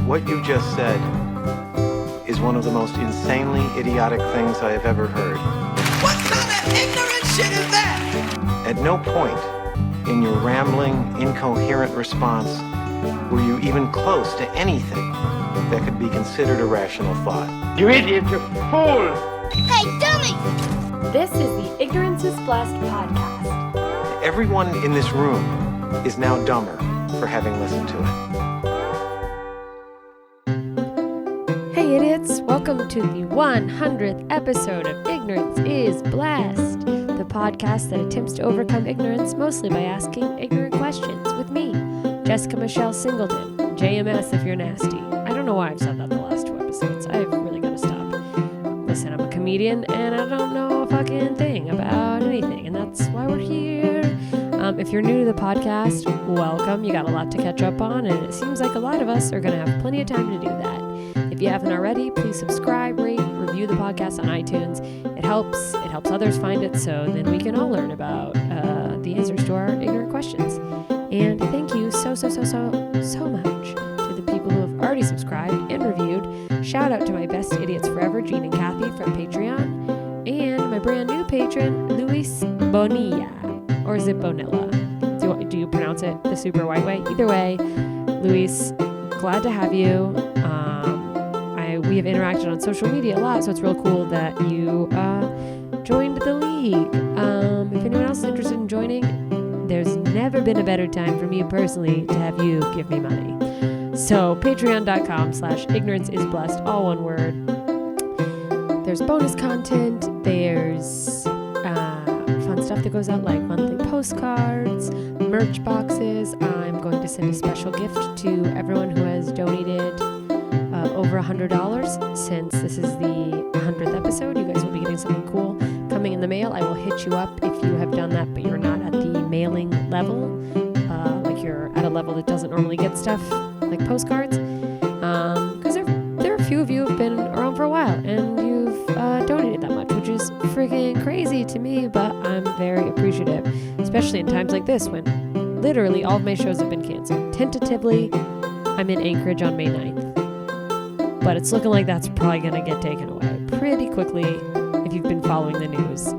What you just said is one of the most insanely idiotic things I have ever heard. What kind of ignorant shit is that? At no point in your rambling, incoherent response were you even close to anything that could be considered a rational thought. You idiot, you fool! Hey, dummy! This is the Ignorance is Blessed podcast. Everyone in this room is now dumber for having listened to it. Hey idiots, welcome to the 100th episode of Ignorance is Blessed, the podcast that attempts to overcome ignorance mostly by asking ignorant questions with me, Jessica Michelle Singleton, JMS if you're nasty. I don't know why I've said that the last 2 episodes. I've really got to stop. Listen, I'm a comedian and I don't know a fucking thing about anything, and that's why we're here. If you're new to the podcast, welcome. You got a lot to catch up on, and it seems like a lot of us are going to have plenty of time to do that. If you haven't already, please subscribe, rate, review the podcast on iTunes. It helps others find it, so then we can all learn about the answers to our ignorant questions. And thank you so much to the people who have already subscribed and reviewed. Shout out to my best idiots forever, Gene and Kathy from Patreon, and my brand new patron, Luis Bonilla. Or is it Bonilla? Do you pronounce it the super white way? Either way, Luis, glad to have you. We have interacted on social media a lot, so it's real cool that you joined the league. If anyone else is interested in joining, there's never been a better time for me personally to have you give me money. So patreon.com/ignoranceisblessed, all one word. There's bonus content. There's fun stuff that goes out like monthly postcards, merch boxes. I'm going to send a special gift to everyone who has donated over $100 since this is the 100th episode. You guys will be getting something cool coming in the mail. I will hit you up if you have done that, but you're not at the mailing level, like you're at a level that doesn't normally get stuff like postcards, because there are a few of you who have been around for a while and you've donated that much, which is freaking crazy to me, but I'm very appreciative, especially in times like this when literally all of my shows have been canceled. Tentatively, I'm in Anchorage on May 9th. But it's looking like that's probably going to get taken away pretty quickly if you've been following the news.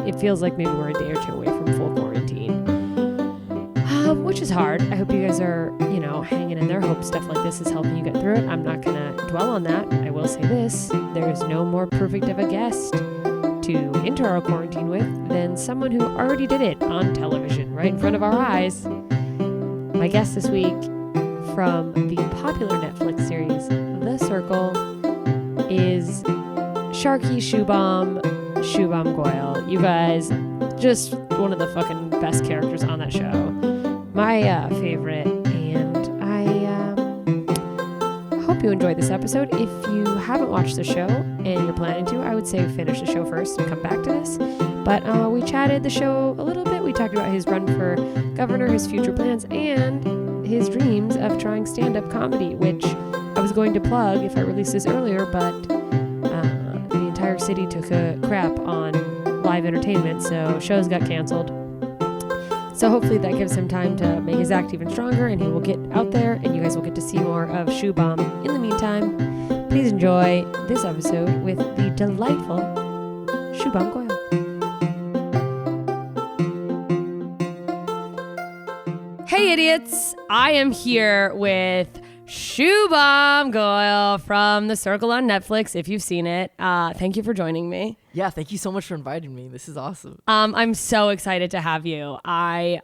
It feels like maybe we're a day or two away from full quarantine, which is hard. I hope you guys are, hanging in there. Hope stuff like this is helping you get through it. I'm not going to dwell on that. I will say this. There is no more perfect of a guest to enter our quarantine with than someone who already did it on television right in front of our eyes. My guest this week from the popular Netflix series The Circle is Sharky Shubham Goel. You guys, just one of the fucking best characters on that show. My favorite, and I hope you enjoyed this episode. If you haven't watched the show and you're planning to, I would say finish the show first and come back to this. But we chatted the show a little bit. We talked about his run for governor, his future plans, and his dreams of trying stand-up comedy, which I was going to plug if I released this earlier, but the entire city took a crap on live entertainment, so shows got canceled. So hopefully that gives him time to make his act even stronger, and he will get out there, and you guys will get to see more of Shubham. In the meantime, please enjoy this episode with the delightful Shubham Goel. Hey idiots, I am here with Shubham Goel from The Circle on Netflix, if you've seen it. Thank you for joining me. Yeah, thank you so much for inviting me. This is awesome. I'm so excited to have you. I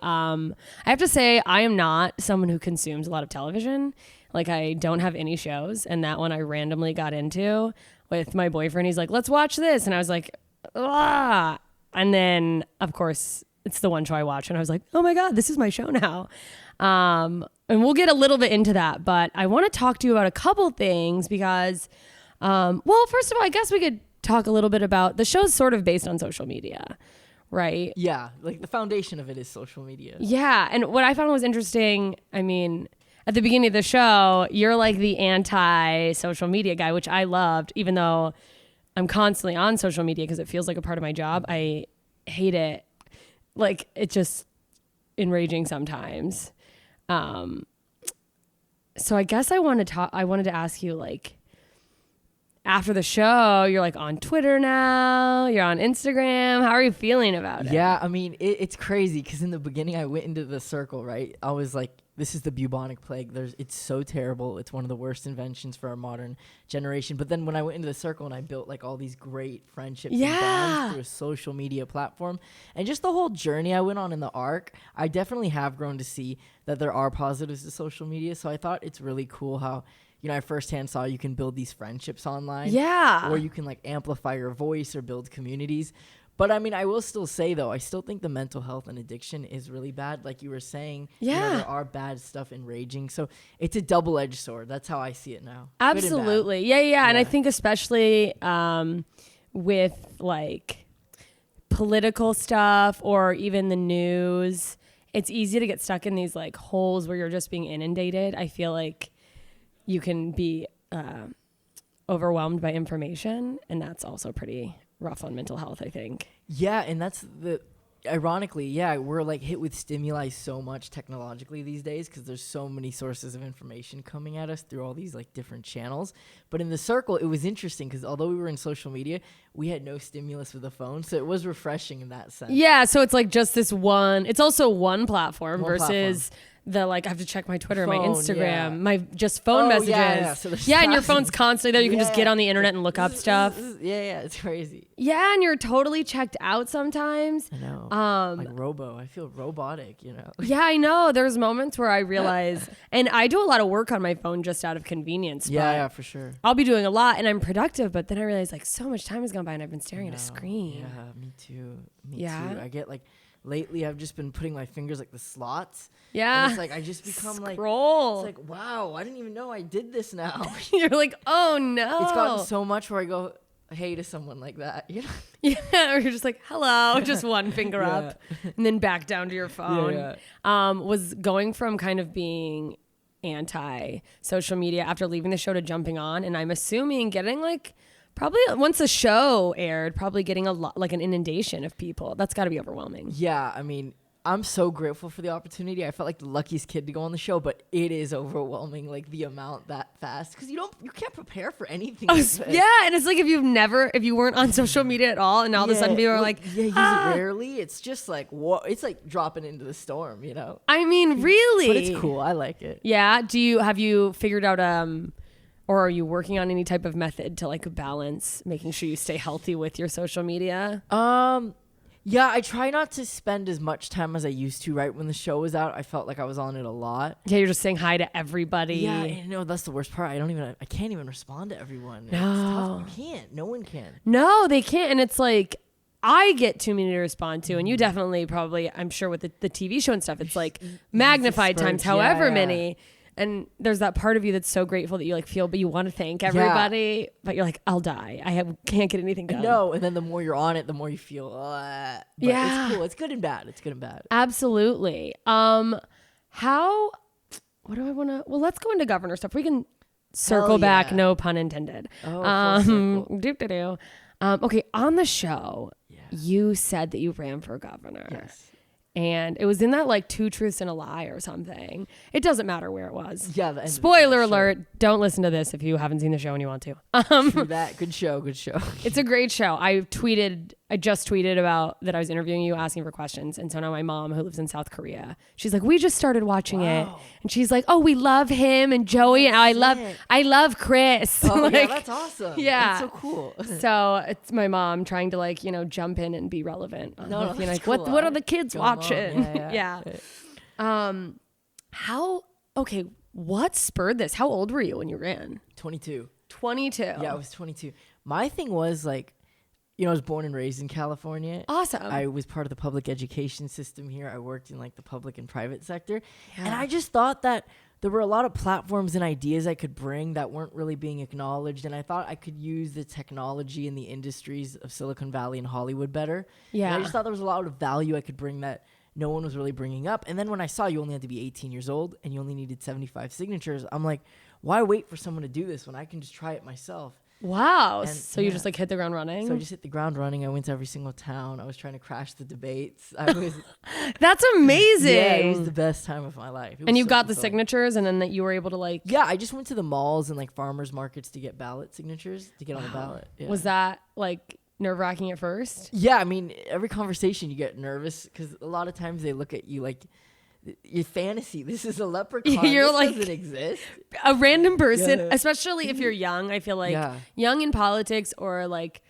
have to say, I am not someone who consumes a lot of television. Like, I don't have any shows, and that one I randomly got into with my boyfriend. He's like, let's watch this, and I was like, ah. And then, of course, it's the one show I watch, and I was like, oh my God, this is my show now. And we'll get a little bit into that, but I want to talk to you about a couple things because, well, first of all, I guess we could talk a little bit about the show's sort of based on social media, right? Yeah, like the foundation of it is social media. Yeah, and what I found was interesting, I mean, at the beginning of the show, you're like the anti-social media guy, which I loved, even though I'm constantly on social media because it feels like a part of my job. I hate it. Like, it's just enraging sometimes. So I guess I wanted to ask you, like, after the show, you're like on Twitter now, you're on Instagram. How are you feeling about it? Yeah, I mean, it's crazy because in the beginning I went into the circle, right? I was like, this is the bubonic plague. It's so terrible. It's one of the worst inventions for our modern generation. But then when I went into the circle and I built like all these great friendships and bonds through a social media platform and just the whole journey I went on in the arc, I definitely have grown to see that there are positives to social media. So I thought it's really cool how, you know, I firsthand saw you can build these friendships online. Yeah. Or you can like amplify your voice or build communities. But I mean, I will still say though, I still think the mental health and addiction is really bad. Like you were saying, you know, there are bad stuff in raging. So it's a double-edged sword. That's how I see it now. Absolutely. Yeah. And I think especially with like political stuff or even the news, it's easy to get stuck in these like holes where you're just being inundated. I feel like you can be overwhelmed by information, and that's also pretty rough on mental health, I think. Yeah, and ironically, we're like hit with stimuli so much technologically these days because there's so many sources of information coming at us through all these like different channels. But in the circle, it was interesting because although we were in social media, we had no stimulus with the phone, so it was refreshing in that sense. Yeah, so it's like just this one. It's also one platform versus the like I have to check my Twitter, my Instagram, my just phone messages. Yeah, so and your phone's constantly there. You can just get on the internet and look up stuff. Yeah, it's crazy. Yeah, and you're totally checked out sometimes. I know. Like robo. I feel robotic, you know. Yeah, I know. There's moments where I realize, and I do a lot of work on my phone just out of convenience. Yeah, for sure. I'll be doing a lot and I'm productive, but then I realize like so much time has gone by and I've been staring at a screen. Yeah, me too. Me too. I get like, lately I've just been putting my fingers like the slots. Yeah. And it's like I just become Scroll. It's like, wow, I didn't even know I did this now. You're like, oh no. It's gotten so much where I go, hey to someone like that, you know? Yeah, or you're just like, hello, just one finger up and then back down to your phone. Was going from kind of being anti social media after leaving the show to jumping on, and I'm assuming getting like probably once the show aired, probably getting a lot like an inundation of people. That's got to be overwhelming. Yeah, I mean, I'm so grateful for the opportunity. I felt like the luckiest kid to go on the show, but it is overwhelming, like the amount that fast, because you can't prepare for anything. Yeah, and it's like if you weren't on social media at all, and all of a sudden people are like, use it rarely. It's just like it's like dropping into the storm, you know. I mean, really, but it's cool. I like it. Yeah. Have you figured out or are you working on any type of method to like balance making sure you stay healthy with your social media? Yeah, I try not to spend as much time as I used to. Right when the show was out, I felt like I was on it a lot. Yeah, you're just saying hi to everybody. Yeah, and that's the worst part. I can't even respond to everyone. No, it's tough. You can't. No one can. No, they can't. And it's like I get too many to respond to, and you definitely probably. I'm sure with the TV show and stuff, it's like magnified times however many. And there's that part of you that's so grateful that you like feel, but you want to thank everybody, but you're like, I'll die. Can't get anything done. No, and then the more you're on it, the more you feel. But it's cool. It's good and bad. Absolutely. What do I want to? Well, let's go into governor stuff. We can circle back. No pun intended. Okay, on the show, you said that you ran for governor. Yes. And it was in that like 2 Truths and a Lie or something. It doesn't matter where it was. Yeah. Spoiler alert. Don't listen to this if you haven't seen the show and you want to. True that. Good show. It's a great show. I just tweeted about that I was interviewing you, asking for questions. And so now my mom, who lives in South Korea, she's like, we just started watching it. And she's like, oh, we love him and Joey. And I love Chris. Oh, like, yeah, that's awesome. Yeah. That's so cool. So it's my mom trying to like, jump in and be relevant. That's cool. What are the kids watching? Yeah. What spurred this? How old were you when you ran? 22. 22. Yeah, I was 22. My thing was like, I was born and raised in California. Awesome. I was part of the public education system here. I worked in like the public and private sector. Yeah. And I just thought that there were a lot of platforms and ideas I could bring that weren't really being acknowledged. And I thought I could use the technology and the industries of Silicon Valley and Hollywood better. Yeah. And I just thought there was a lot of value I could bring that no one was really bringing up. And then when I saw you only had to be 18 years old and you only needed 75 signatures, I'm like, why wait for someone to do this when I can just try it myself? Wow. And, So you just like hit the ground running? So I just hit the ground running. I went to every single town. I was trying to crash the debates. I was. That's amazing. Yeah, it was the best time of my life. And you got the signatures, and then that you were able to like. Yeah, I just went to the malls and like farmers markets to get ballot signatures to get on the ballot. Yeah. Was that like nerve-wracking at first? Yeah, I mean, every conversation you get nervous because a lot of times they look at you like your fantasy. This is a leprechaun. You're this like doesn't exist. a random person, Yeah. especially if you're young. I feel like young in politics or like,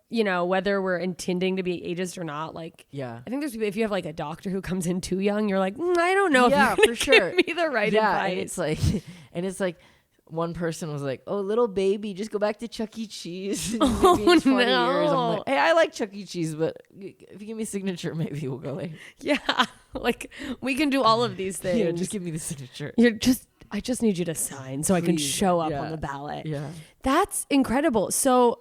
you know, whether we're intending to be ageist or not. Like, I think there's people. If you have like a doctor who comes in too young, you're like, I don't know. Yeah, if you're for gonna sure. give me the right advice. And it's like. One person was like, "Oh, little baby, just go back to Chuck E. Cheese." In Oh, maybe 20 years. I'm no. like, "Hey, I like Chuck E. Cheese, but if you give me a signature, maybe we'll go later." Yeah, like we can do all of these things. Yeah, just give me the signature. I just need you to sign so I can Please. show up Yeah. on the ballot. Yeah. That's incredible. So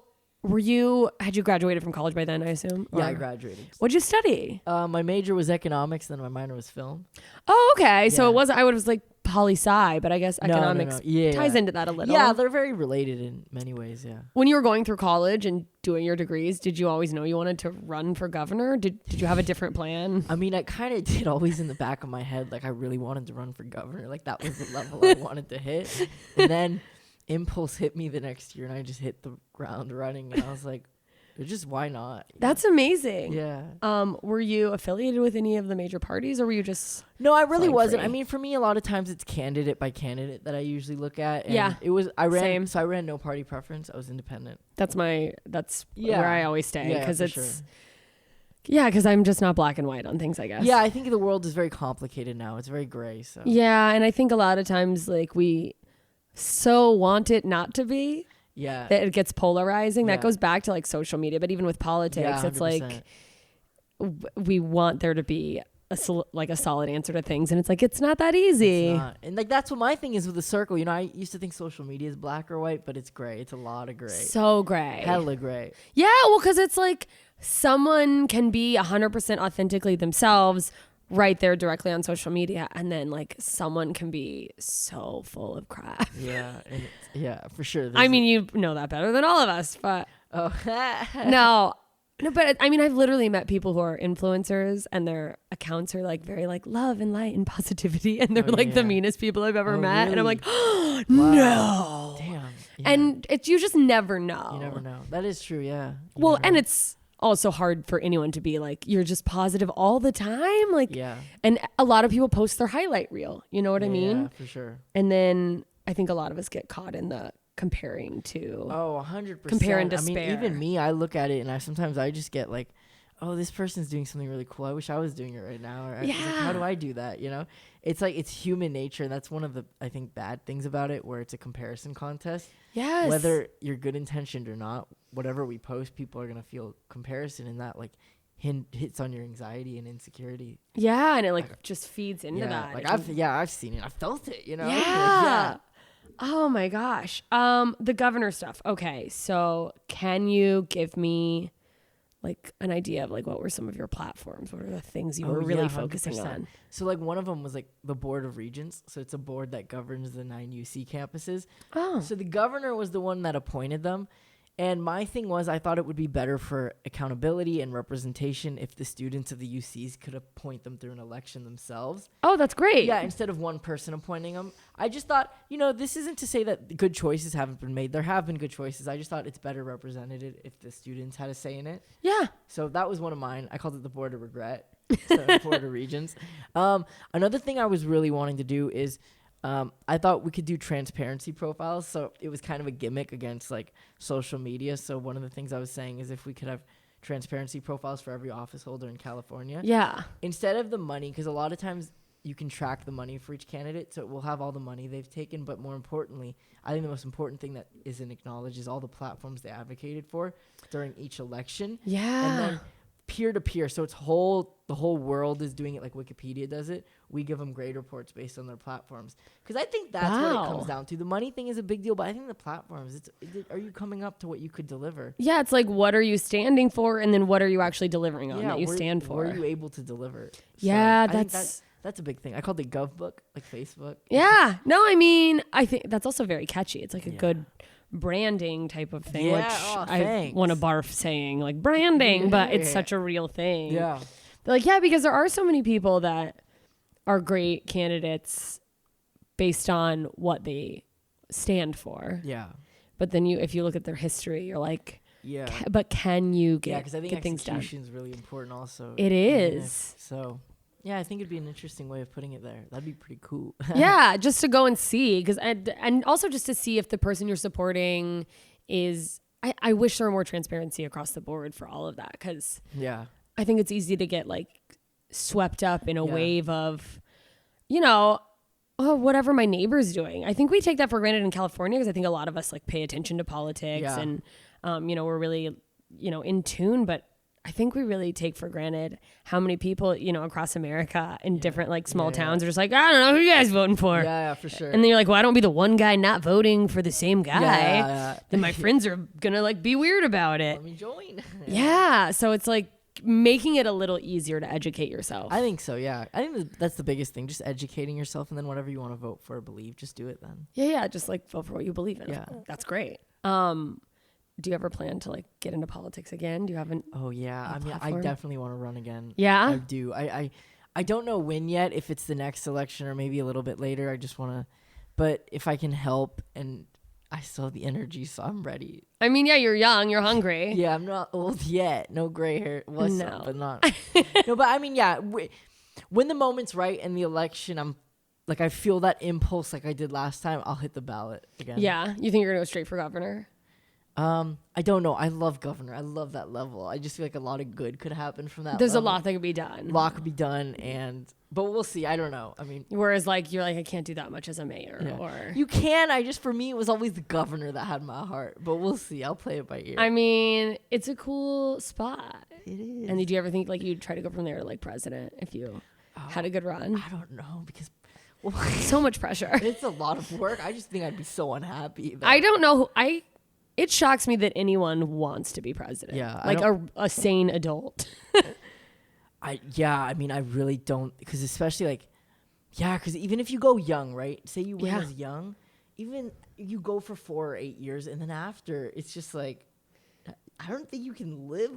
had you graduated from college by then, I assume? Yeah, I Or- graduated. What'd you study? My major was economics, then my minor was film. Oh, okay. So Yeah. it wasn't, I was like poli-sci, but I guess No, no, economics no. Yeah, ties yeah. into that a little. Yeah, they're very related in many ways. Yeah. When you were going through college and doing your degrees, did you always know you wanted to run for governor? Did you have a different plan? I mean, I kind of did always in the back of my head, like I really wanted to run for governor. Like that was the level I wanted to hit. And then impulse hit me the next year, and I just hit the ground running, and I was like, just why not? That's amazing. Yeah. Were you affiliated with any of the major parties, or were you just? No, I really flying wasn't. free? I mean, for me, a lot of times it's candidate by candidate that I usually look at. And Yeah. It was, I ran, Same. so I ran no party preference. I was independent. That's Yeah. where I always stay Yeah, because for it's. sure. Yeah, because I'm just not black and white on things, I guess. Yeah, I think the world is very complicated now. It's very gray. So Yeah, and I think a lot of times like we so want it not to be yeah, that it gets polarizing. Yeah. That goes back to like social media, but even with politics, yeah, it's like 100%. we want there to be a solid answer to things, and it's like it's not that easy. It's not. And like that's what my thing is with the circle. You know, I used to think social media is black or white, but it's gray. It's a lot of gray. So gray. Hella gray. Yeah, well, because it's like someone can be 100% authentically themselves right there directly on social media, and then like someone can be so full of crap. Yeah, and yeah, for sure. I mean, you know that better than all of us, but oh, no, but I mean, I've literally met people who are influencers and their accounts are like very like love and light and positivity, and they're Oh, like the yeah. meanest people I've ever Oh, met, and I'm really? like, oh, no. Damn. Yeah. And you just never know. You never know. That is true. Yeah. You Well, never and know. it's also hard for anyone to be like, you're just positive all the time. Like, Yeah. and a lot of people post their highlight reel. You know what I mean? Yeah, for sure. And then I think a lot of us get caught in the comparing to. Oh, 100%. Compare and I mean, despair. even me, I look at it and sometimes I just get like, oh, this person's doing something really cool. I wish I was doing it right now. Or I was like, how do I do that? You know, it's like, it's human nature. And that's one of the, I think, bad things about it, where it's a comparison contest. Yes. Whether you're good intentioned or not, whatever we post, people are going to feel comparison, and that like hits on your anxiety and insecurity. Yeah. And it like just feeds into Yeah. that. Like It I've seen it. I've felt it, you know? Yeah. Oh my gosh. The governor stuff. Okay. So can you give me like an idea of like what were some of your platforms? What are the things you were really focusing 100%. on? So like one of them was like the Board of Regents. So it's a board that governs the 9 UC campuses. Oh. So the governor was the one that appointed them. And my thing was, I thought it would be better for accountability and representation if the students of the UCs could appoint them through an election themselves. Oh, that's great. Yeah, instead of one person appointing them. I just thought, you know, this isn't to say that good choices haven't been made. There have been good choices. I just thought it's better represented if the students had a say in it. Yeah. So that was one of mine. I called it the Board of Regret, so Board of Regents. Another thing I was really wanting to do is I thought we could do transparency profiles. So it was kind of a gimmick against like social media. So one of the things I was saying is if we could have transparency profiles for every office holder in California. Yeah. Instead of the money, because a lot of times you can track the money for each candidate. So we'll have all the money they've taken. But more importantly, I think the most important thing that isn't acknowledged is all the platforms they advocated for during each election. Yeah. And then peer to peer. So the whole world is doing it like Wikipedia does it. We give them grade reports based on their platforms. Because I think that's what it comes down to. The money thing is a big deal, but I think the platforms, are you coming up to what you could deliver? Yeah, it's like, what are you standing for? And then what are you actually delivering on that you stand for? Were you able to deliver? Yeah, I think that's a big thing. I called it GovBook, like Facebook. yeah. No, I mean, I think that's also very catchy. It's like a good branding type of thing, Yeah, which I thanks. want to barf saying like branding, but it's such a real thing. Yeah. But like, yeah, because there are so many people that are great candidates based on what they stand for. Yeah. But then if you look at their history, you're like, Yeah. but can you Yeah, because I think get things done? execution is really important also. It is. So, yeah, I think it'd be an interesting way of putting it there. That'd be pretty cool. Yeah, just to go and see, and also just to see if the person you're supporting is. I wish there were more transparency across the board for all of that, because Yeah. I think it's easy to get like swept up in a Yeah. wave of, oh, whatever my neighbor's doing. I think we take that for granted in California because I think a lot of us like pay attention to politics Yeah. and, we're really, in tune, but I think we really take for granted how many people, across America in different like small towns are just like, I don't know who you guys voting for. Yeah, for sure. And then you're like, well, I don't be the one guy not voting for the same guy. Yeah. Then my friends are gonna like be weird about it. Let me join. Yeah. So it's like making it a little easier to educate yourself. I think so, yeah. I think that's the biggest thing, just educating yourself, and then whatever you want to vote for or believe, just do it then. Yeah. Just like vote for what you believe in. Yeah. That's great. Do you ever plan to like get into politics again? Do you have an Oh, yeah. I mean, I platform? definitely want to run again. Yeah? I do. I don't know when yet, if it's the next election or maybe a little bit later. I just want to, but if I can help, and I still have the energy, so I'm ready. I mean, yeah, you're young, you're hungry. Yeah, I'm not old yet. No gray hair. Well, No. some, but not. No, but I mean, yeah. When the moment's right in the election, I'm like, I feel that impulse like I did last time. I'll hit the ballot again. Yeah. You think you're gonna go straight for governor? I don't know. I love governor. I love that level. I just feel like a lot of good could happen from that. There's level. a lot that could be done. A lot could be done, but we'll see. I don't know. I mean, Whereas like you're like, I can't do that much as a mayor yeah. or You can. For me, it was always the governor that had my heart. But we'll see. I'll play it by ear. I mean, it's a cool spot. It is. And did you ever think like you'd try to go from there to like president if you had a good run? I don't know because So much pressure. it's a lot of work. I just think I'd be so unhappy. That I don't know. It shocks me that anyone wants to be president. Yeah, I like a sane adult. I mean, I really don't, because especially like, because even if you go young, right? Say you win Yeah. as young, even you go for 4 or 8 years, and then after, it's just like, I don't think you can live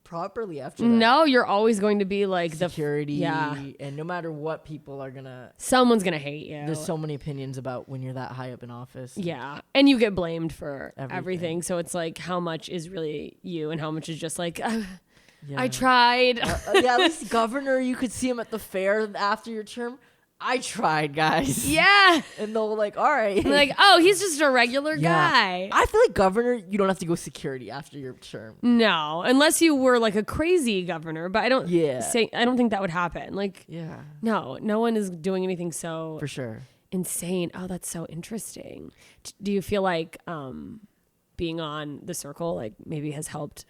properly after that. No, you're always going to be like Security, yeah. and no matter what, people are gonna. Someone's gonna hate you. There's so many opinions about when you're that high up in office. Yeah, and you get blamed for Everything. everything. So it's like how much is really you and how much is just like Yeah. I tried. Yeah, at least governor, you could see him at the fair after your term. I tried, guys. Yeah, And they'll like, all right. and like oh, he's just a regular Yeah. guy. I feel like governor, you don't have to go security after your term. No, unless you were like a crazy governor, but I don't Yeah. I don't think that would happen. Like Yeah, no one is doing anything so for sure. insane. Oh, that's so interesting. Do you feel like being on The Circle like maybe has helped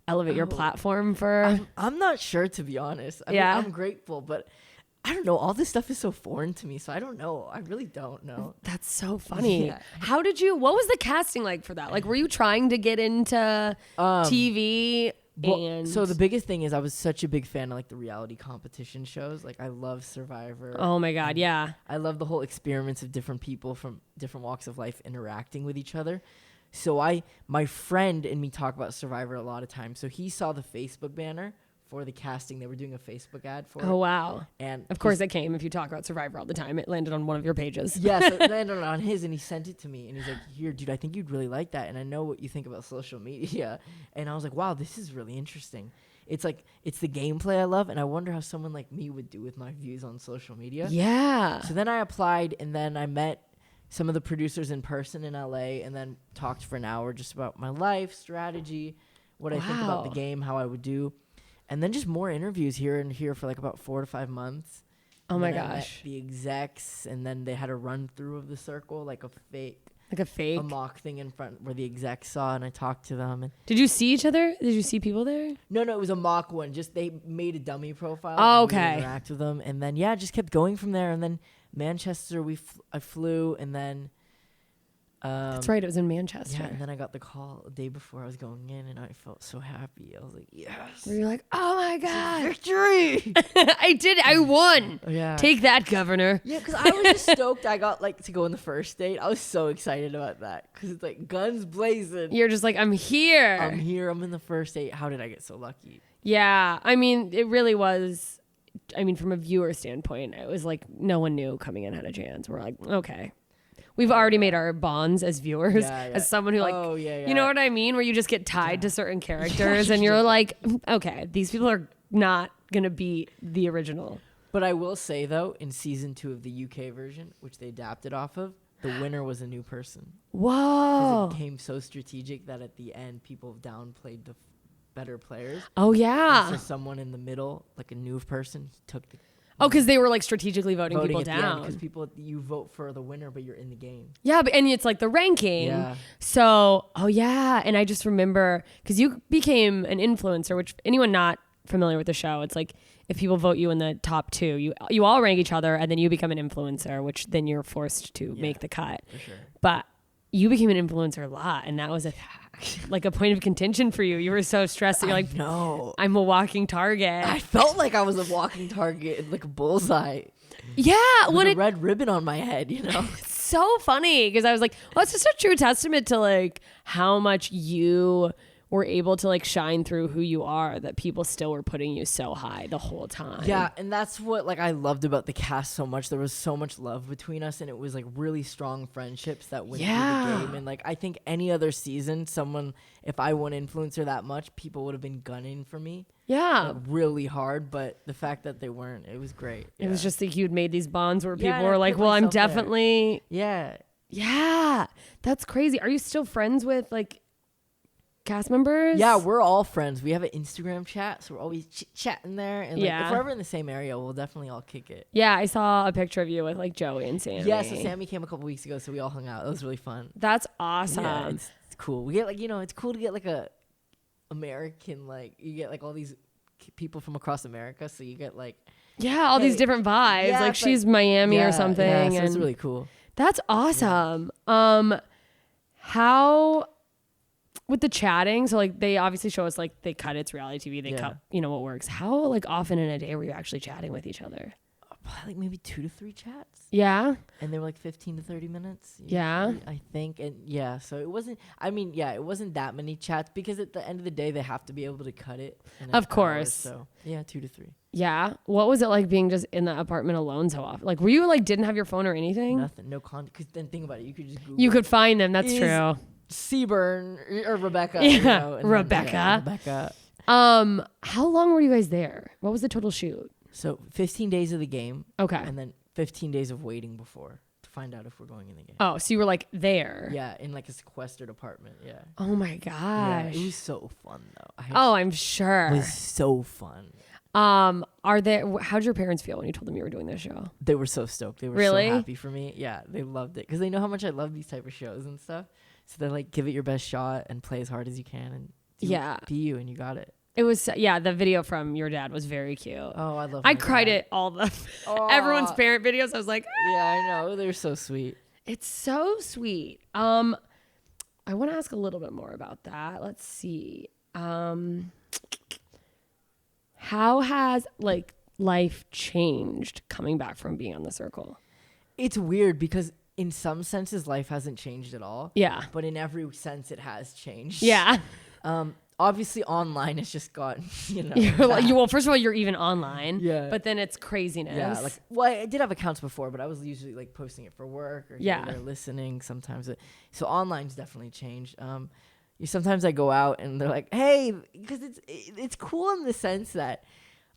elevate your platform for I'm not sure, to be honest. I Yeah. mean, I'm grateful, but I don't know. All this stuff is so foreign to me, so I don't know. I really don't know. That's so funny. Yeah. What was the casting like for that? Like, were you trying to get into TV? And So the biggest thing is I was such a big fan of like the reality competition shows. Like I love Survivor. oh my God, yeah. I love the whole experiments of different people from different walks of life interacting with each other. So my friend and me talk about Survivor a lot of times. So he saw the Facebook banner for the casting. They were doing a Facebook ad for Oh it. wow. And Of course it came. If you talk about Survivor all the time, it landed on one of your pages. Yes, it landed on his, and he sent it to me, and he's like, "Here, dude, I think you'd really like that, and I know what you think about social media." And I was like, "Wow, this is really interesting." It's like it's the gameplay I love, and I wonder how someone like me would do with my views on social media. Yeah. So then I applied, and then I met some of the producers in person in LA, and then talked for an hour just about my life, strategy, what I think about the Wow. game, how I would do, and then just more interviews here and here for like about 4 to 5 months. Oh And my then I met gosh. the execs, and then they had a run through of the circle, like a Like a fake. mock thing in front where the execs saw, and I talked to them. And Did you see each other? Did you see people there? no, it was a mock one. Just they made a dummy profile. Oh, and we okay. interact with them, and then just kept going from there. And then Manchester, I flew, and then That's right. It was in Manchester. Yeah, and then I got the call the day before I was going in, and I felt so happy. I was like, yes. Where you're like, oh my God. Victory! I did. I won. Yeah. Take that, governor. Yeah, because I was just stoked I got like to go on the first date. I was so excited about that because it's like guns blazing. You're just like, I'm here. I'm here. I'm in the first date. How did I get so lucky? Yeah. I mean, it really was. I mean, from a viewer standpoint, it was like no one knew coming in had a chance. We're like, okay. We've already made our bonds as viewers, as someone who like, you know what I mean? Where you just get tied to certain characters and you're like, okay, these people are not going to beat the original. But I will say though, in season 2 of the UK version, which they adapted off of, the winner was a new person. Whoa. It became so strategic that at the end, people downplayed the better players. Oh, yeah. And so someone in the middle, like a new person, took the... Oh, because they were like strategically voting people down. Because people, you vote for the winner, but you're in the game. Yeah, and it's like the ranking. Yeah. So, oh yeah, and I just remember because you became an influencer, which anyone not familiar with the show, it's like if people vote you in the top 2, you all rank each other, and then you become an influencer, which then you're forced to make the cut. For sure. But you became an influencer a lot, and that was like a point of contention for you. You were so stressed that you're like, no, I'm a walking target. I felt like I was a walking target, like a bullseye. Yeah, with a red ribbon on my head, you know. It's so funny because I was like, well, it's just a true testament to like how much you were able to like shine through who you are, that people still were putting you so high the whole time. Yeah, and that's what like I loved about the cast so much. There was so much love between us, and it was like really strong friendships that went through the game. And like I think any other season, if I won influencer that much, people would have been gunning for me. Yeah. Like, really hard, but the fact that they weren't, it was great. It was just like you'd made these bonds where people and were I like, put well, I'm myself there. definitely. Yeah. Yeah. That's crazy. Are you still friends with like cast members? Yeah, we're all friends. We have an Instagram chat, so we're always chatting there. And like, if we're ever in the same area, we'll definitely all kick it. Yeah, I saw a picture of you with like Joey and Sammy. Yeah, so Sammy came a couple weeks ago, so we all hung out. It was really fun. That's awesome. Yeah, it's cool. We get like, it's cool to get like a American, like you get like all these people from across America, so you get like all these different vibes. Yeah, like she's Miami or something. Yeah, so and it's really cool. That's awesome. How with the chatting, so like they obviously show us like they cut it's reality TV, they cut what works. How like often in a day were you actually chatting with each other? Like maybe 2 to 3 chats. Yeah. And they were like 15 to 30 minutes. Yeah. I think. And so it wasn't, it wasn't that many chats because at the end of the day, they have to be able to cut it. Of course. So yeah, 2 to 3. Yeah. What was it like being just in the apartment alone so often? Like, were you like, didn't have your phone or anything? Nothing. No contact. Because then think about it. You could just Google. You could find them. That's true. Seaburn or Rebecca. Yeah. Rebecca. Rebecca. How long were you guys there? What was the total shoot? So 15 days of the game. Okay. And then 15 days of waiting before to find out if we're going in the game. Oh, so you were like there? Yeah, in like a sequestered apartment. Yeah. Oh my gosh. Yeah, it was so fun though. I'm sure. It was so fun. How'd your parents feel when you told them you were doing this show? They were so stoked. They were so happy for me. Yeah, they loved it because they know how much I love these type of shows and stuff. So they're like, give it your best shot and play as hard as you can and be you, and you got it. It was, the video from your dad was very cute. Oh, I love it. I cried at all the everyone's parent videos. I was like, yeah, I know. They're so sweet. It's so sweet. I want to ask a little bit more about that. Let's see. How has like life changed coming back from being on The Circle? It's weird because in some senses life hasn't changed at all. Yeah. But in every sense it has changed. Yeah. Obviously online has just gotten, well, first of all, you're even online. Yeah. But then it's craziness. Yeah. I did have accounts before, but I was usually like posting it for work or they're listening sometimes. So online's definitely changed. Sometimes I go out and they're like, hey, because it's cool in the sense that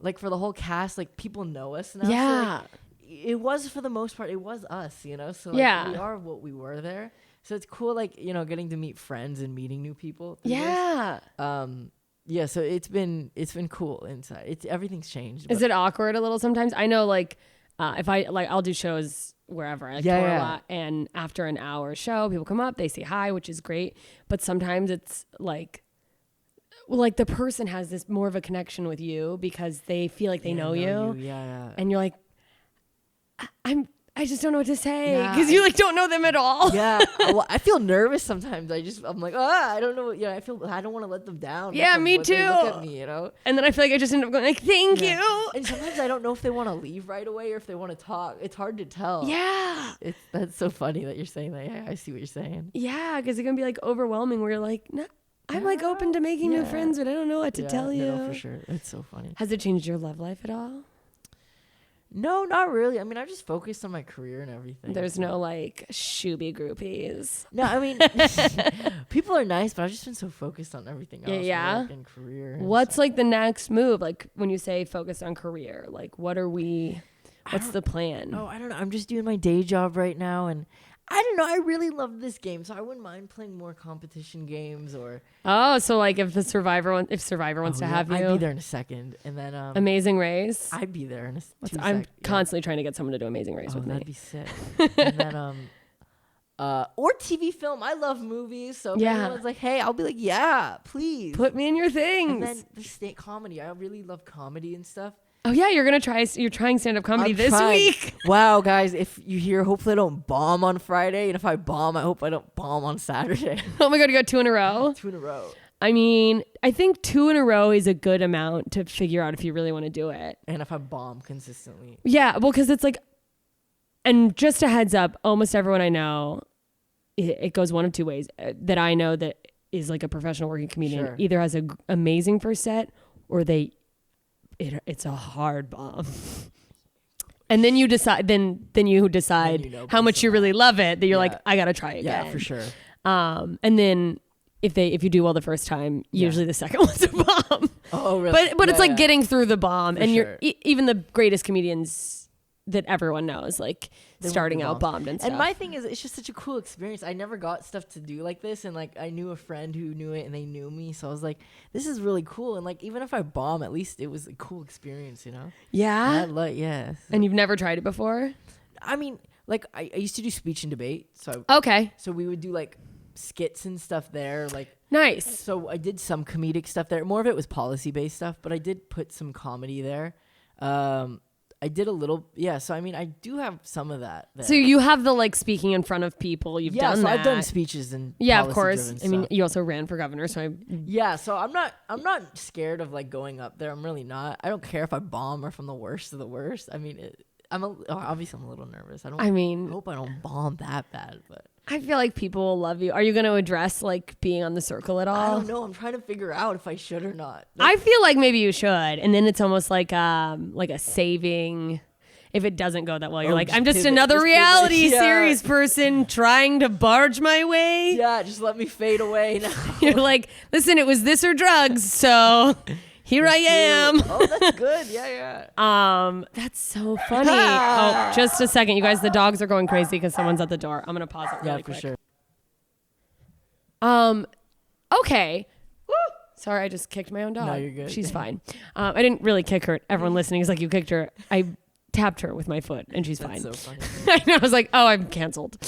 like for the whole cast, like people know us now. Yeah. So, like, it was for the most part, it was us, So like, we are what we were there. So it's cool, like, getting to meet friends and meeting new people. Yeah. So it's been cool inside. Everything's changed. Is it awkward a little sometimes? I know, like, if I'll do shows wherever. I tour a lot, and after an hour show, people come up, they say hi, which is great. But sometimes it's like the person has this more of a connection with you because they feel like they know you. Yeah. And you're like, I just don't know what to say Yeah, because you like don't know them at all. Yeah, well, I feel nervous sometimes. I'm like, I don't know. Yeah, I don't want to let them down. Yeah, me They too. look at me, you know. And then I feel like I just end up going like, thank Yeah. you. And sometimes I don't know if they want to leave right away or if they want to talk. It's hard to tell. Yeah. That's so funny that you're saying that. Yeah, I see what you're saying. Yeah, because it can be like overwhelming where you're like, no, I'm like open to making new friends, but I don't know what to tell you. No, for sure. It's so funny. Has it changed your love life at all? No, not really. I mean, I just focused on my career and everything. There's no like shooby groupies. No, I mean, people are nice, but I've just been so focused on everything else. Yeah. Work and career. And What's stuff. like the next move? Like when you say focus on career, like what's the plan? Oh, I don't know. I'm just doing my day job right now, and I don't know. I really love this game, so I wouldn't mind playing more competition games or. Oh, so like if Survivor wants to have you, I'd be there in a second, and then Amazing Race. I'd be there in a. I'm constantly trying to get someone to do Amazing Race with me. That'd be sick. And then or TV film. I love movies, so if anyone's like, hey, I'll be like, yeah, please Put me in your things. And then the state comedy. I really love comedy and stuff. Oh yeah, you're trying stand-up comedy I'm this trying. week. Wow, guys, if you hear, hopefully I don't bomb on Friday, and if I bomb, I hope I don't bomb on Saturday. Oh my god, you got 2 in a row. 2 in a row. I mean, I think 2 in a row is a good amount to figure out if you really want to do it. And if I bomb consistently. Yeah, well, because it's like, and just a heads up, almost everyone I know, it goes one of 2 ways that I know that is like a professional working comedian. Sure. Either has a amazing first set or it's a hard bomb. And then you decide, then you decide how much you really love it, that you're like, I got to try again. Yeah, for sure. And then if you do well the first time, usually the second one's a bomb. Oh, really? But it's like getting through the bomb, and sure. you're even the greatest comedians that everyone knows, like starting out bombed and stuff. And my thing is, it's just such a cool experience. I never got stuff to do like this, and like I knew a friend who knew it, and they knew me, so I was like, this is really cool. And like even if I bomb, at least it was a cool experience, you know? Yeah. Yeah. And you've never tried it before? I mean, like I used to do speech and debate, so Okay. So we would do like skits and stuff there, like. Nice. So I did some comedic stuff there. More of it was policy-based stuff, but I did put some comedy there. I did a little, so I mean, I do have some of that there. So you have the like speaking in front of people. You've done so that. I've done speeches and of course. policy-driven I mean, stuff. you also ran for governor, so So I'm not scared of like going up there. I'm really not. I don't care if I bomb or if I'm the worst of the worst. I mean, obviously I'm a little nervous. I hope I don't bomb that bad, but. I feel like people will love you. Are you going to address like being on the circle at all? I don't know. I'm trying to figure out if I should or not. I feel like maybe you should, and then it's almost like a saving. If it doesn't go that well, you're like, just I'm just pivot, another just pivot. reality Yeah. series person trying to barge my way. Yeah, just let me fade away now. You're like, listen, it was this or drugs, so here I am. Oh, that's good. Yeah. That's so funny. Oh, just a second, you guys. The dogs are going crazy because someone's at the door. I'm gonna pause it really quick. For sure. Okay. Woo! Sorry, I just kicked my own dog. No, you're good. She's fine. I didn't really kick her. Everyone listening is like, you kicked her. I tapped her with my foot, and she's fine. That's so funny. I know. I was like, oh, I'm canceled.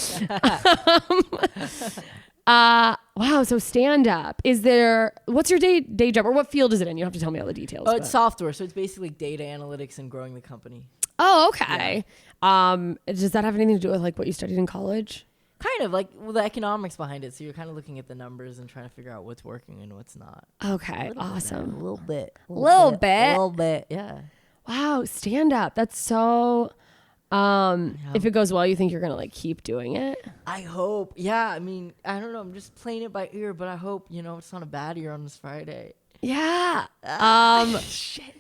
Wow. So stand up. What's your day job, or what field is it in? You don't have to tell me all the details. Oh, it's software, so it's basically data analytics and growing the company. Oh, okay. Does that have anything to do with like what you studied in college? Kind of like the economics behind it. So you're kind of looking at the numbers and trying to figure out what's working and what's not. Okay. Awesome. A little bit. A little bit. Yeah. Wow. Stand up. That's so. If it goes well, you think you're gonna like keep doing it? I hope. Yeah. I mean, I don't know. I'm just playing it by ear, but I hope it's not a bad ear on this Friday. Yeah. Shit.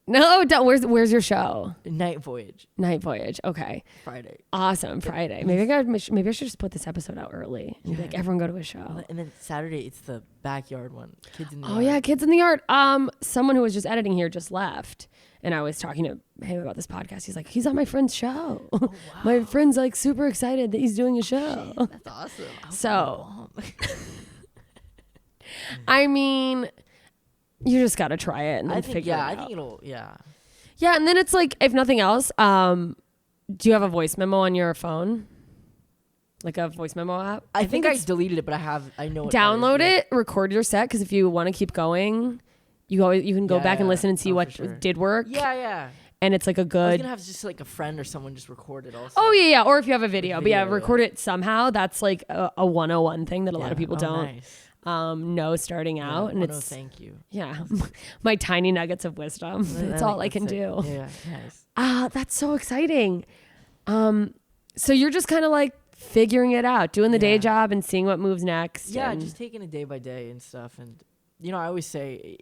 No, don't. Where's your show? Night Voyage. Night Voyage. Okay. Friday. Awesome. Friday. Maybe I should just put this episode out early and be like, everyone go to a show. And then Saturday, it's the backyard one. Kids in the Oh yard. yeah, Kids in the Yard. Someone who was just editing here just left, and I was talking to him about this podcast. He's like, he's on my friend's show. Oh, wow. My friend's like super excited that he's doing a show. Shit, that's awesome. So, I mean, you just gotta try it and then figure it out. I think it'll. Yeah. Yeah, and then it's like, if nothing else, do you have a voice memo on your phone? Like a voice memo app? I think I deleted it, but I know. Download it, record your set, because if you want to keep going, you can go back and listen and see what did work. Yeah. and it's like a I was good. gonna have just like a friend or someone just record it also. Oh yeah, or if you have a video, but yeah, Video, record it somehow. That's like a 101 thing that a lot of people Oh, don't nice. know starting out, and no, it's thank you. yeah, my tiny nuggets of wisdom. That's all I can do. Yeah, nice. That's so exciting. So you're just kind of like figuring it out, doing the day Yeah. job and seeing what moves next. Yeah, and- just taking it day by day and stuff. And I always say,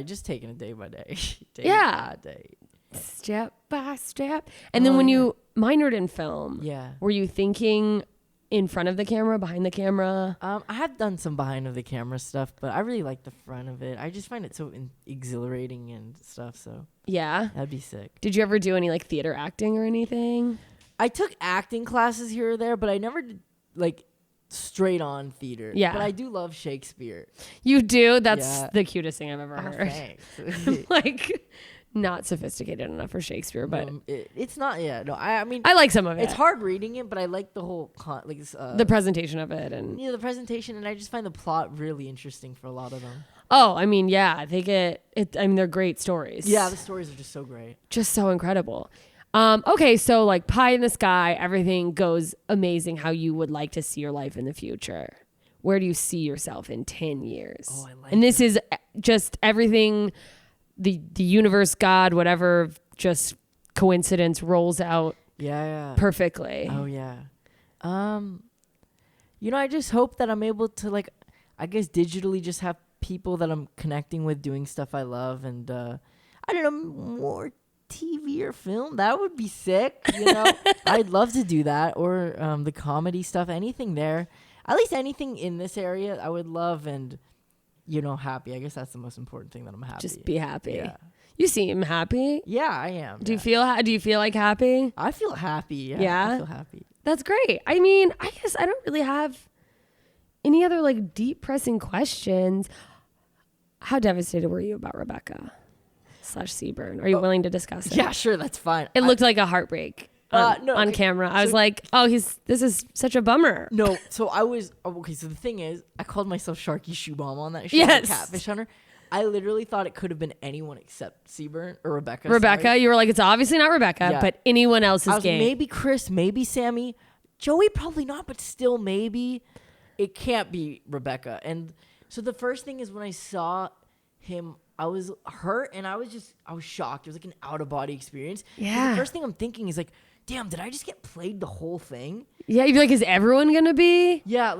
just taking it day by day. Day Yeah. by day. step by step. And then when you minored in film, Yeah. were you thinking in front of the camera, behind the camera? I have done some behind of the camera stuff, but I really like the front of it. I just find it so exhilarating and stuff. So Yeah. that'd be sick. Did you ever do any like theater acting or anything? I took acting classes here or there, but I never did like straight on theater. Yeah. But I do love Shakespeare. You do? That's Yeah. the cutest thing I've ever Oh, heard. thanks. Like, not sophisticated enough for Shakespeare, but It's not. Yeah. No. I mean, I like some of it. it's hard reading it, but I like the whole The presentation of it, and the presentation, and I just find the plot really interesting for a lot of them. oh, I mean, yeah, they get it. I mean, they're great stories. Yeah, the stories are just so great. Just so incredible. Okay, so like pie in the sky, everything goes amazing. How you would like to see your life in the future? Where do you see yourself in 10 years? Oh, I like and this is just everything. The universe, God, whatever, just coincidence rolls out Yeah. perfectly. Oh yeah. I just hope that I'm able to like, I guess digitally just have people that I'm connecting with doing stuff I love, and I don't know, more TV or film. That would be sick. I'd love to do that, or the comedy stuff, anything there. At least anything in this area, I would love, and happy. I guess that's the most important thing, that I'm happy. Just be happy. Yeah. You seem happy. Yeah, I am. Do you feel like happy? I feel happy. Yeah. Yeah? I feel happy. That's great. I mean, I guess I don't really have any other like deep pressing questions. How devastated were you about Rebecca / Seaburn? Are you willing to discuss it? Yeah, sure. That's fine. It looked like a heartbreak on no, okay. camera. I was So- like, oh, this is such a bummer. No, so I was okay. So the thing is, I called myself Sharky Shoebomb on that show. Yes. Catfish Hunter. I literally thought it could have been anyone except Seaburn or Rebecca. Rebecca, sorry. you were like, it's obviously not Rebecca, Yeah. but anyone else's I was game. maybe Chris, maybe Sammy, Joey, probably not, but still maybe. It can't be Rebecca. And so the first thing is, when I saw him, I was hurt, and I was shocked. It was like an out of body experience. 'Cause Yeah. The first thing I'm thinking is like, damn, did I just get played the whole thing? Yeah, you'd be like, is everyone gonna be? Yeah,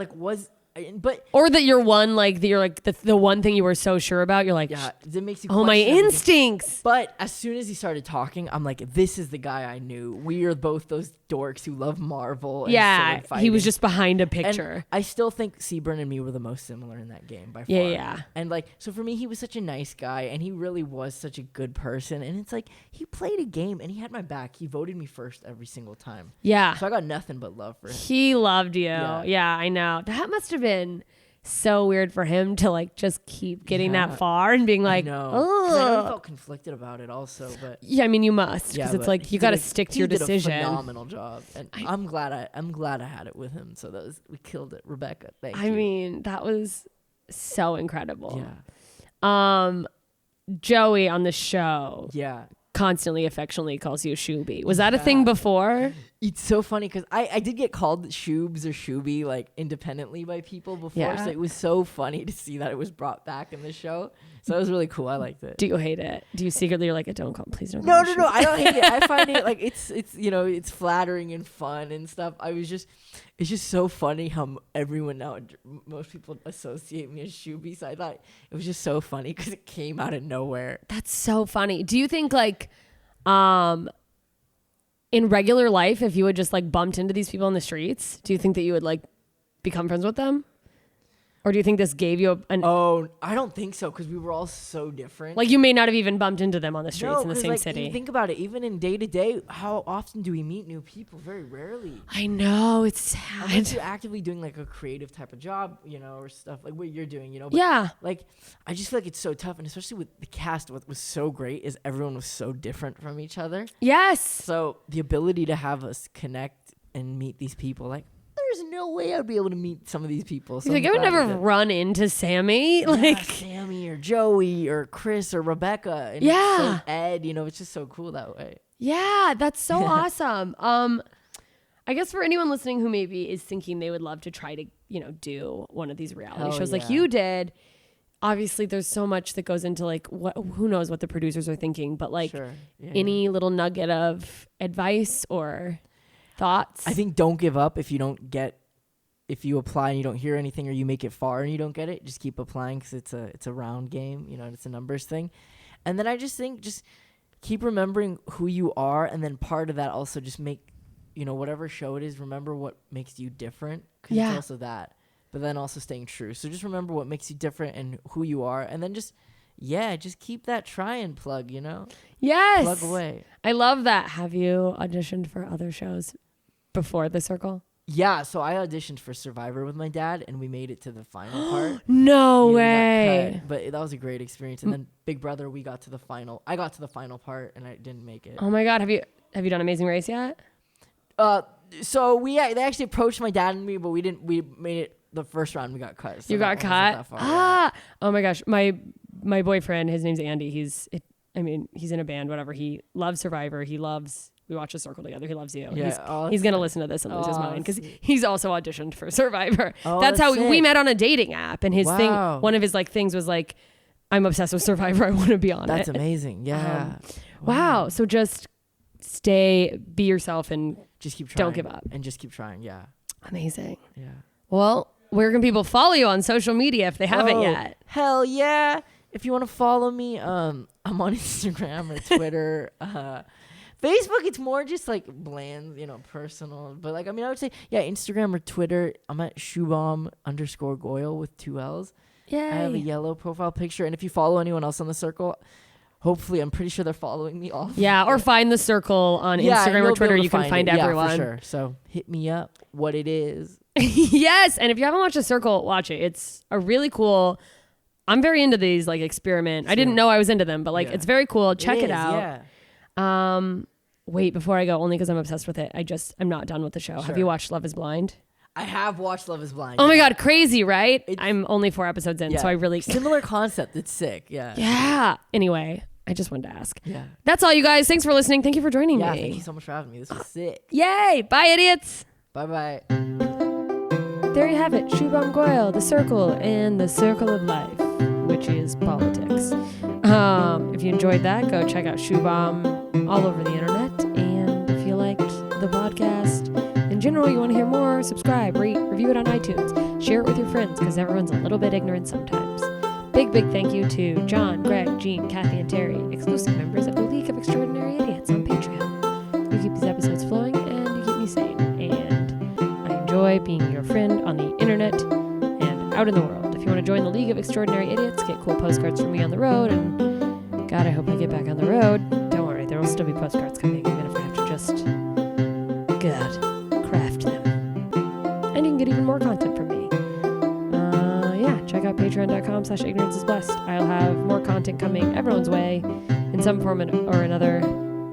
but Or that you're the one thing you were so sure about. You're like, yeah, it makes you. oh, my question everything. instincts. But as soon as he started talking, I'm like, this is the guy I knew. We are both those dorks who love Marvel. And Yeah, sword he was fighting. just behind a And picture. I still think Seaburn and me were the most similar in that game by far. Yeah. And so for me, he was such a nice guy, and he really was such a good person. And it's like, he played a game, and he had my back. He voted me first every single time. Yeah. So I got nothing but love for him. He loved you. Yeah. Yeah, I know. That must have been so weird for him to like just keep getting Yeah. that far and being like, I know. 'Cause I know he oh. felt conflicted about it also, but Yeah, I mean, you must, yeah, because it's but like he you got to did a- stick to he your did decision. A phenomenal job, and I'm glad I had it with him. So we killed it, Rebecca. Thank you. I mean, that was so incredible. Yeah. Joey on the show Yeah. constantly affectionately calls you Shooby. Was that a thing before? It's so funny because I did get called Shoobs or Shooby like independently by people before. Yeah. So it was so funny to see that it was brought back in the show. So it was really cool. I liked it. Do you hate it? Do you secretly you're like, don't call, please don't No, call me no, no. Shooby? I don't hate it. I find it like it's flattering and fun and stuff. It's just so funny how everyone now, most people associate me as Shooby. So I thought it was just so funny because it came out of nowhere. That's so funny. Do you think like, in regular life, if you had just like bumped into these people on the streets, do you think that you would like become friends with them? Or do you think this gave you Oh, I don't think so because we were all so different. like you may not have even bumped into them on the streets in the 'cause, same like, city? You think about it, even in day to day, how often do we meet new people? Very rarely. I know, it's Unless sad. you're actively doing like a creative type of job, or stuff like what you're doing, But, Yeah. Like, I just feel like it's so tough, and especially with the cast, what was so great is everyone was so different from each other. Yes. So the ability to have us connect and meet these people, like, there's no way I'd be able to meet some of these people. So He's like, I I'm would glad never we did. run into Sammy. Yeah, Like, Sammy or Joey or Chris or Rebecca and Yeah. so Ed, it's just so cool that way. Yeah, that's so awesome. I guess for anyone listening who maybe is thinking they would love to try to, do one of these reality Hell shows like yeah. you did, obviously there's so much that goes into like who knows what the producers are thinking, but like Sure. Yeah. any little nugget of advice or thoughts. I think don't give up if you apply and you don't hear anything, or you make it far and you don't get it. Just keep applying, because it's a round game, and it's a numbers thing. And then I just think just keep remembering who you are, and then part of that also just make, whatever show it is, remember what makes you different, because Yeah. it's also that. But then also staying true. So just remember what makes you different and who you are, and then just keep that try and plug, Yes. plug away. I love that. Have you auditioned for other shows before The Circle? Yeah, so I auditioned for Survivor with my dad, and we made it to the final part. No Yeah, we got way. cut, but that was a great experience. And then Big Brother, I got to the final part, and I didn't make it. Oh my God. Have you done Amazing Race yet? So they actually approached my dad and me, but we didn't. We made it the first round. We got cut. So You got that wasn't cut? that far, Oh my gosh. My boyfriend, his name's Andy. He's in a band, whatever. He loves Survivor. We watch The Circle together. He loves you. Yeah. He's going to listen to this and lose his Oh, mind, because sweet. he's also auditioned for Survivor. Oh, That's how that's we sick. met on a dating app. And his Wow. one of his like things was like, I'm obsessed with Survivor. I want to be on That's it. amazing. Yeah. Wow. So just be yourself and Just keep trying. Don't give up. And just keep trying. Yeah. amazing. Yeah. Well, where can people follow you on social media if they haven't Oh, yet? Hell yeah. If you want to follow me, I'm on Instagram or Twitter. Facebook, it's more just like bland, personal. But I would say, Instagram or Twitter. I'm at Shubham_Goel with 2 L's. Yay. I have a yellow profile picture. And if you follow anyone else on The Circle, hopefully, I'm pretty sure they're following me all. Yeah, or find The Circle on Instagram you'll or be Twitter. able to You can find it. everyone. Yeah, for sure. So hit me up. What it is. Yes, and if you haven't watched The Circle, watch it. It's a really cool. I'm very into these like experiment. I didn't know I was into them, but Yeah. it's very cool. Check it is, out. Yeah. Wait, before I go, only because I'm obsessed with it. I'm not done with the show. Have Sure. you watched Love Is Blind? I have watched Love Is Blind. Oh my God, crazy, right? It's- I'm only 4 episodes in, Yeah. so I really Similar concept. It's sick. Yeah. Yeah. Anyway, I just wanted to ask. Yeah. That's all, you guys. Thanks for listening. Thank you for joining Yeah. me. Thank you so much for having me. This was sick. Yay! Bye, idiots. Bye bye. There you have it. Shubham Goel, The Circle, and The Circle of Life, which is politics. If you enjoyed that, go check out Shubham all over the internet. And if you liked the podcast in general, you want to hear more, subscribe, rate, review it on iTunes. Share it with your friends, because everyone's a little bit ignorant sometimes. Big thank you to John, Greg, Jean, Kathy, and Terry, exclusive members of the League of Extraordinary Idiots on Patreon. You keep these episodes flowing, and you keep me sane. And I enjoy being your friend on the internet and out in the world. If you want to join the League of Extraordinary Idiots, get cool postcards from me on the road, and God, I hope I get back on the road. Don't worry, there will still be postcards coming, even if I have to just, craft them. And you can get even more content from me. Check out patreon.com/ignoranceisblessed. I'll have more content coming everyone's way in some form or another,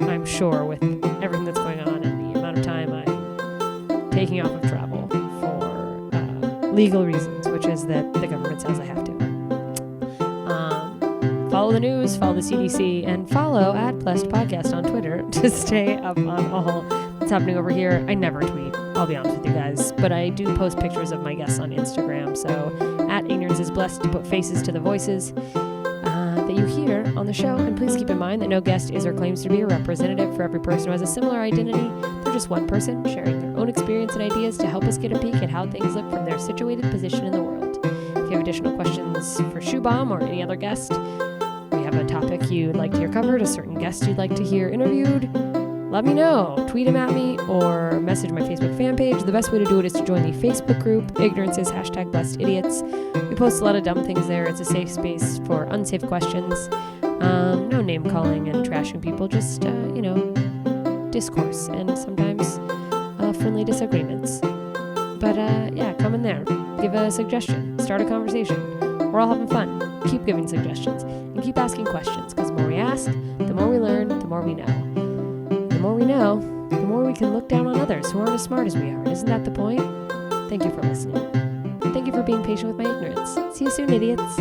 I'm sure, with everything that's going on and the amount of time I'm taking off of travel for legal reasons, which is that the government says I have to. Follow the news, follow the CDC, and follow @Blessed Podcast on Twitter to stay up on all that's happening over here. I never tweet, I'll be honest with you guys, but I do post pictures of my guests on Instagram, so @IgnoranceIsBlessed to put faces to the voices that you hear on the show. And please keep in mind that no guest is or claims to be a representative for every person who has a similar identity. They're just one person sharing their own experience and ideas to help us get a peek at how things look from their situated position in the world. If you have additional questions for Shubham or any other guest, or you have a topic you'd like to hear covered, a certain guest you'd like to hear interviewed, let me know. Tweet them at me or message my Facebook fan page. The best way to do it is to join the Facebook group, Ignorance is #BlessedIdiots. We post a lot of dumb things there. It's a safe space for unsafe questions. No name calling and trashing people, just, discourse and sometimes friendly disagreements. But come in there. Give a suggestion. Start a conversation. We're all having fun. Keep giving suggestions and keep asking questions, because the more we ask, the more we learn, the more we know. The more we know, the more we can look down on others who aren't as smart as we are. Isn't that the point? Thank you for listening. Thank you for being patient with my ignorance. See you soon, idiots.